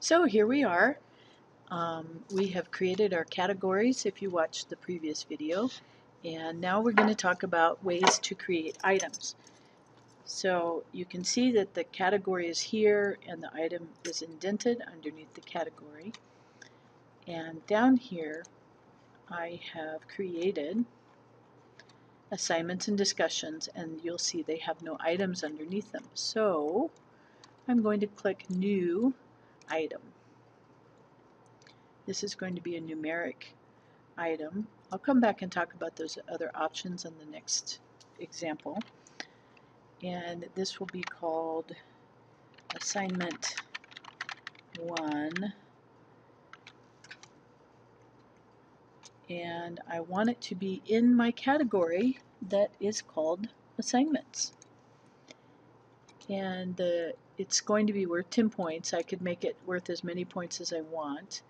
So here we are. We have created our categories if you watched the previous video, and now we're going to talk about ways to create items. So you can see that the category is here and the item is indented underneath the category. And down here I have created assignments and discussions, and you'll see they have no items underneath them. So I'm going to click New Item. This is going to be a numeric item. I'll come back and talk about those other options in the next example. And this will be called Assignment 1. And I want it to be in my category that is called Assignments. And it's going to be worth 10 points. I could make it worth as many points as I want.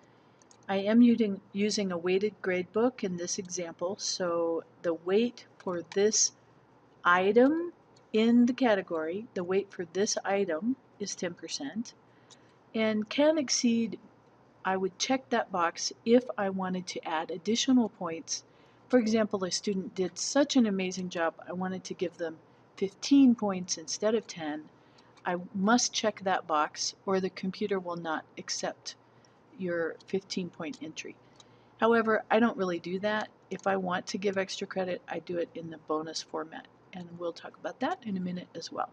I am using a weighted gradebook in this example, so the weight for this item in the category, the weight for this item is 10%, and can exceed, I would check that box if I wanted to add additional points. For example, a student did such an amazing job, I wanted to give them 15 points instead of 10. I must check that box or the computer will not accept your 15-point entry. However, I don't really do that. If I want to give extra credit, I do it in the bonus format, and we'll talk about that in a minute as well.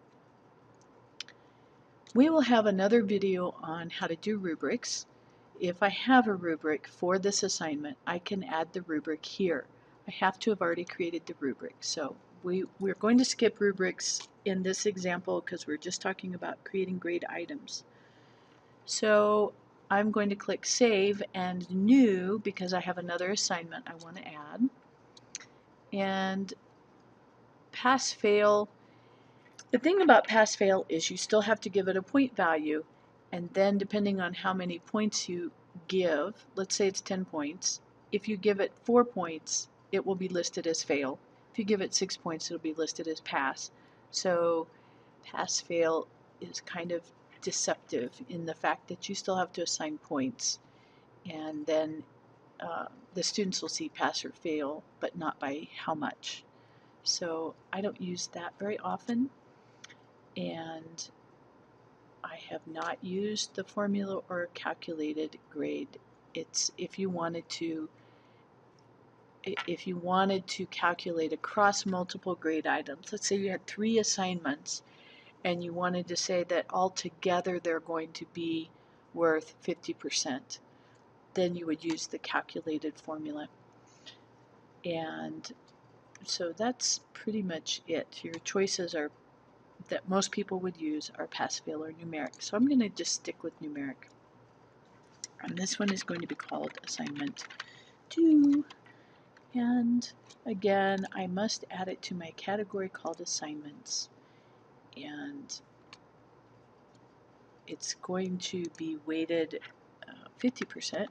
We will have another video on how to do rubrics. If I have a rubric for this assignment, I can add the rubric here. I have to have already created the rubric. So we're going to skip rubrics in this example because we're just talking about creating grade items. So I'm going to click Save and New because I have another assignment I want to add. And pass-fail. The thing about pass-fail is you still have to give it a point value, and then depending on how many points you give, let's say it's 10 points, if you give it 4 points, it will be listed as fail. If you give it 6 points, it'll be listed as pass. So pass-fail is kind of deceptive in the fact that you still have to assign points, and then the students will see pass or fail, but not by how much. So I don't use that very often, and I have not used the formula or calculated grade. It's if you wanted to calculate across multiple grade items. Let's say you had 3 assignments and you wanted to say that altogether they're going to be worth 50%. Then you would use the calculated formula. And so that's pretty much it. Your choices are that most people would use are pass, fail, or numeric. So I'm going to just stick with numeric. And this one is going to be called Assignment 2. And again, I must add it to my category called Assignments. And it's going to be weighted 50%.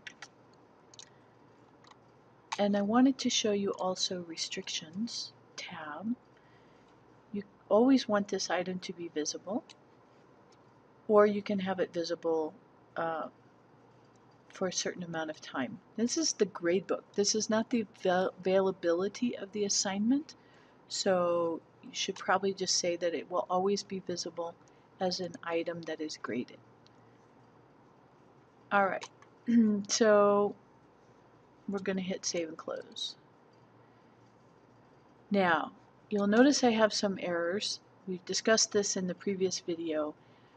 And I wanted to show you also Restrictions tab. You always want this item to be visible, or you can have it visible for a certain amount of time. This is the gradebook. This is not the availability of the assignment, so you should probably just say that it will always be visible as an item that is graded. Alright, so we're going to hit Save and Close. Now, you'll notice I have some errors. We've discussed this in the previous video.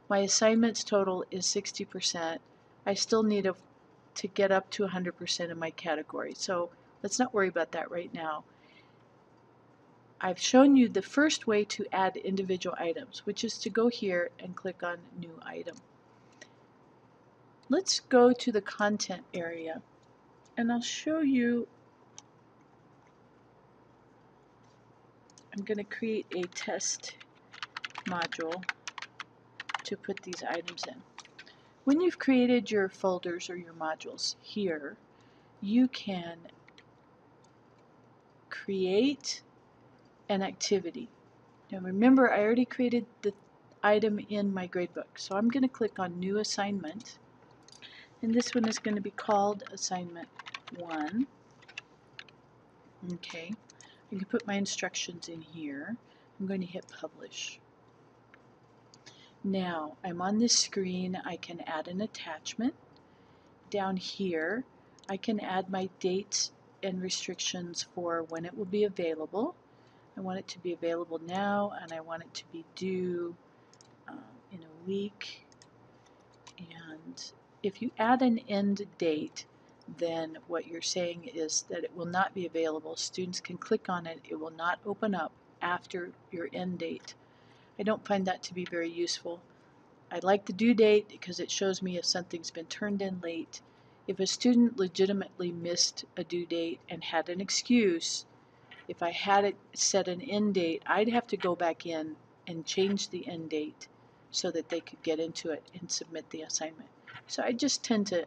My assignments total is 60%. I still need to get up to 100% in my category. So let's not worry about that right now. I've shown you the first way to add individual items, which is to go here and click on New Item. Let's go to the Content area, and I'll show you. I'm going to create a test module to put these items in. When you've created your folders or your modules here, you can create an activity. Now remember, I already created the item in my gradebook, so I'm going to click on New Assignment, And this one is going to be called assignment 1. Okay, I can put my instructions in here. I'm going to hit publish. Now I'm on this screen. I can add an attachment. Down here I can add my dates and restrictions for when it will be available. I want it to be available now, and I want it to be due in a week. And if you add an end date, then what you're saying is that it will not be available. Students can click on it. It will not open up after your end date. I don't find that to be very useful. I like the due date because it shows me if something's been turned in late. If a student legitimately missed a due date and had an excuse, if I had it set an end date, I'd have to go back in and change the end date so that they could get into it and submit the assignment. So I just tend to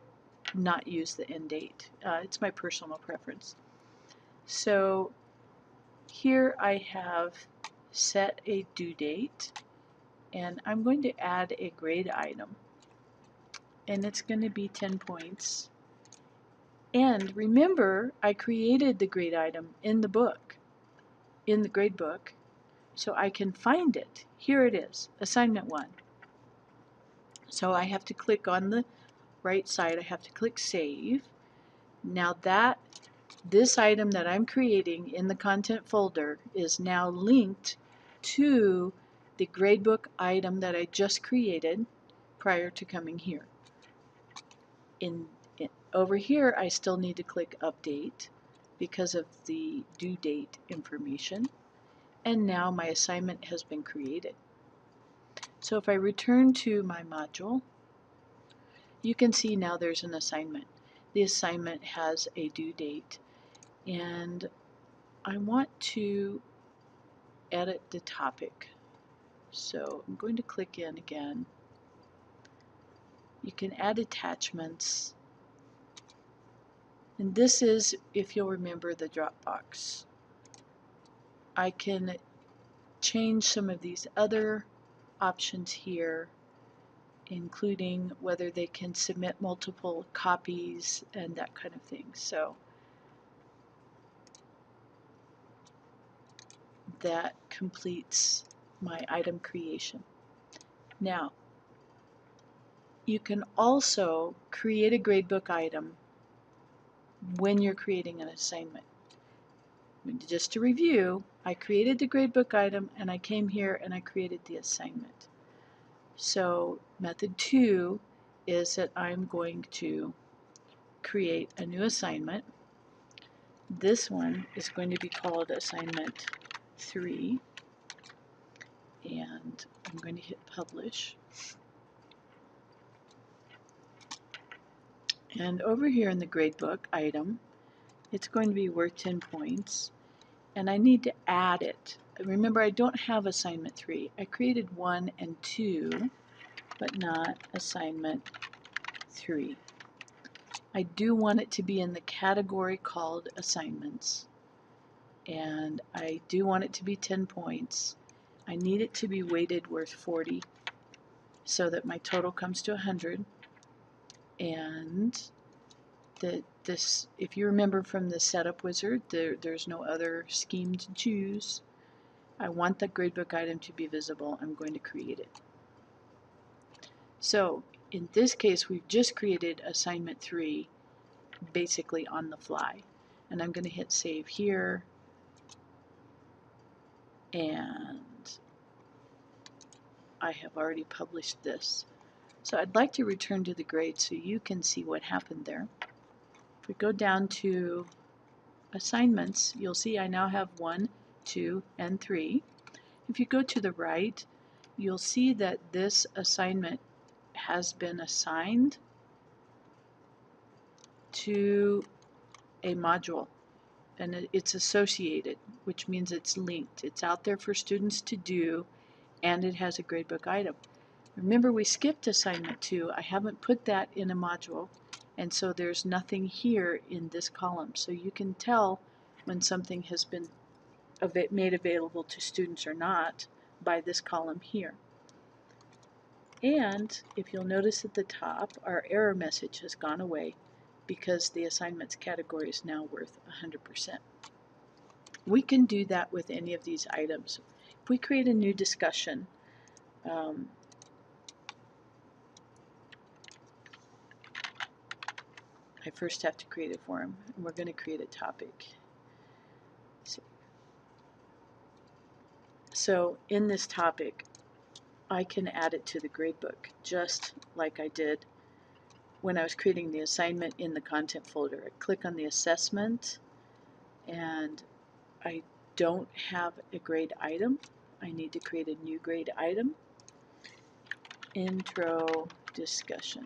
not use the end date. It's my personal preference. So here I have set a due date, and I'm going to add a grade item, and it's going to be 10 points. And remember, I created the grade item in the book, in the grade book, so I can find it. Here it is, assignment 1. So I have to click on the right side, I have to click save. Now this item that I'm creating in the content folder is now linked to the gradebook item that I just created prior to coming here. Over here I still need to click update because of the due date information, and now my assignment has been created. So if I return to my module, you can see now there's an assignment. The assignment has a due date, and I want to edit the topic. So I'm going to click in again. You can add attachments, and this is, if you'll remember, the Dropbox. I can change some of these other options here, including whether they can submit multiple copies and that kind of thing. So that completes my item creation. Now, you can also create a gradebook item when you're creating an assignment. Just to review, I created the gradebook item and I came here and I created the assignment. So method 2 is that I'm going to create a new assignment. This one is going to be called assignment 3, and I'm going to hit publish. And over here in the gradebook item, it's going to be worth 10 points, and I need to add it. Remember, I don't have assignment 3. I created 1 and 2, but not assignment 3. I do want it to be in the category called assignments, and I do want it to be 10 points. I need it to be weighted worth 40 so that my total comes to 100. And this, if you remember from the setup wizard, there's no other scheme to choose. I want the gradebook item to be visible. I'm going to create it. So in this case, we've just created assignment 3 basically on the fly. And I'm going to hit save here, and I have already published this. So I'd like to return to the grade so you can see what happened there. If we go down to assignments, you'll see I now have 1, 2, and 3. If you go to the right, you'll see that this assignment has been assigned to a module, and it's associated, which means it's linked. It's out there for students to do, and it has a gradebook item. Remember, we skipped assignment 2. I haven't put that in a module, and so there's nothing here in this column. So you can tell when something has been made available to students or not by this column here. And if you'll notice at the top, our error message has gone away because the assignments category is now worth 100%. We can do that with any of these items. If we create a new discussion, I first have to create a forum, and we're going to create a topic. So in this topic, I can add it to the gradebook, just like I did when I was creating the assignment in the content folder. I click on the assessment, and I don't have a grade item. I need to create a new grade item. Intro discussion.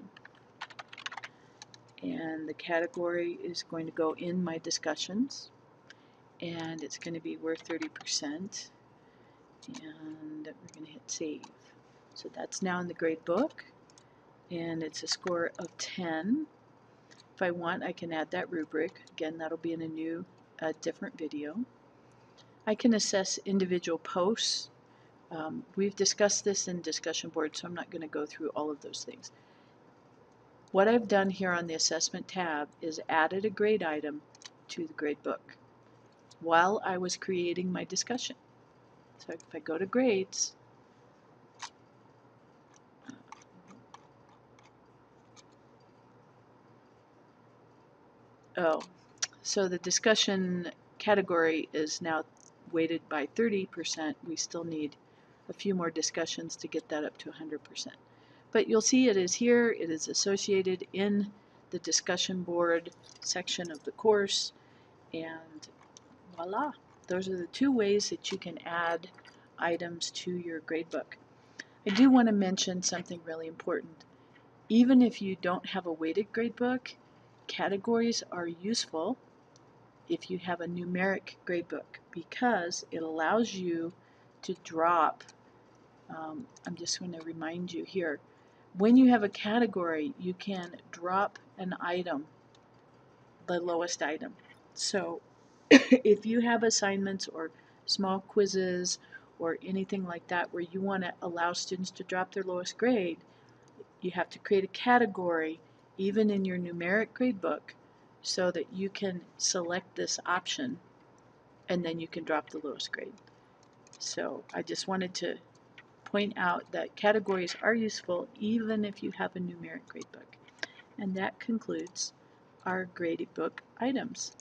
And the category is going to go in my discussions, and it's going to be worth 30%, and we're going to hit save. So that's now in the grade book, and it's a score of 10. If I want, I can add that rubric. Again, that'll be in a new, different video. I can assess individual posts. We've discussed this in discussion board, so I'm not going to go through all of those things. What I've done here on the assessment tab is added a grade item to the grade book while I was creating my discussion. So if I go to grades, so the discussion category is now weighted by 30%. We still need a few more discussions to get that up to 100%. But you'll see it is here. It is associated in the discussion board section of the course, and voila. Those are the two ways that you can add items to your gradebook. I do want to mention something really important. Even if you don't have a weighted gradebook, categories are useful if you have a numeric gradebook because it allows you to drop, I'm just going to remind you here, when you have a category, you can drop an item, the lowest item. So if you have assignments or small quizzes or anything like that where you want to allow students to drop their lowest grade, you have to create a category even in your numeric gradebook so that you can select this option and then you can drop the lowest grade. So I just wanted to point out that categories are useful even if you have a numeric gradebook. And that concludes our gradebook items.